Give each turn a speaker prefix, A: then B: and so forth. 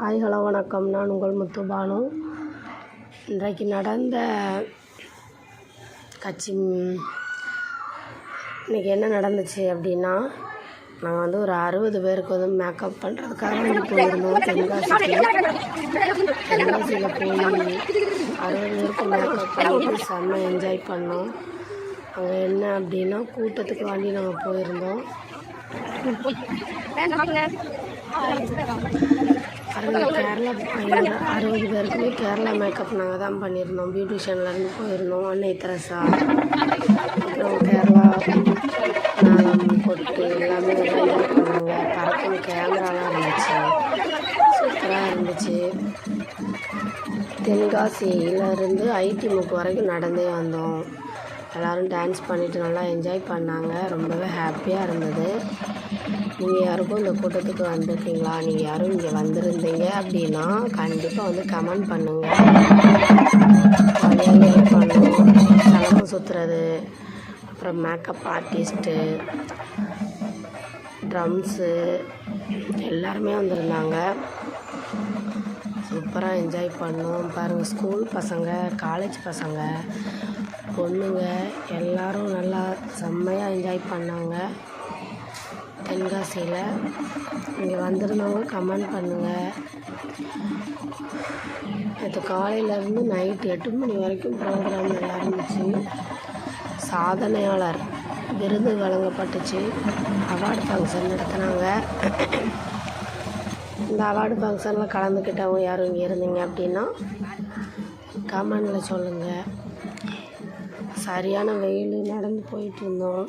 A: Hi hello வணக்கம். நான் உங்கள் முத்துபானு. இன்றைக்கு நடந்த இன்றைக்கி என்ன நடந்துச்சு அப்படின்னா, நாங்கள் ஒரு 60 பேருக்கு மேக்கப் பண்ணுறதுக்காக போயிருந்தோம் தென்காசியில் போய் 60 பேருக்கு மேக்கப் பண்ணிட்டு செம்ம என்ஜாய் பண்ணோம். அங்கே என்ன அப்படின்னா, கூட்டத்துக்கு வாண்டி நாங்கள் போயிருந்தோம். 60 பேருக்குமே கேரளா மேக்கப் நாங்கள் தான் பண்ணியிருந்தோம். பியூட்டிஷியன்லேருந்து போயிருந்தோம். அன்னை தெரசா, அப்புறம் கேரளா மேளம் கொட்டு எல்லாமே என்ஜாய் பண்ணுவாங்க. பறக்கும் கேமராலாம் இருந்துச்சு, சூப்பராக இருந்துச்சு. தென்காசியிலேருந்து ஐடிமுக்கு வரைக்கும் நடந்தே வந்தோம். எல்லோரும் டான்ஸ் பண்ணிவிட்டு நல்லா என்ஜாய் பண்ணாங்க. ரொம்பவே ஹாப்பியாக இருந்தது. நீங்கள் யாருக்கும் இந்த கூட்டத்துக்கு வந்திருக்கீங்களா? நீங்கள் யாரும் இங்கே வந்திருந்தீங்க அப்படின்னா கண்டிப்பாக கமெண்ட் பண்ணுங்கள். என்ஜாய் பண்ணுவோம். சிலம்பு சுற்றுறது, அப்புறம் மேக்கப் ஆர்டிஸ்ட்டு, ட்ரம்ஸு எல்லாருமே வந்திருந்தாங்க. சூப்பராக என்ஜாய் பண்ணோம். பாருங்கள், ஸ்கூல் பசங்க, காலேஜ் பசங்க, பொண்ணுங்க எல்லோரும் நல்லா செம்மையாக என்ஜாய் பண்ணாங்க. தென்காசியில் இங்கே வந்திருந்தவங்க கமெண்ட் பண்ணுங்கள். நேற்று காலையிலேருந்து நைட்டு 8 மணி வரைக்கும் ப்ரோக்ராம் நல்லா இருந்துச்சு. சாதனையாளர் விருது வழங்கப்பட்டுச்சு. அவார்டு ஃபங்க்ஷன் நடத்தினாங்க. இந்த அவார்டு ஃபங்க்ஷனில் கலந்துக்கிட்டவங்க யாரும் இங்கே இருந்தீங்க அப்படின்னா கமெண்டில் சொல்லுங்கள். சரியான வெயில், நடந்து போயிட்டு இருந்தோம்.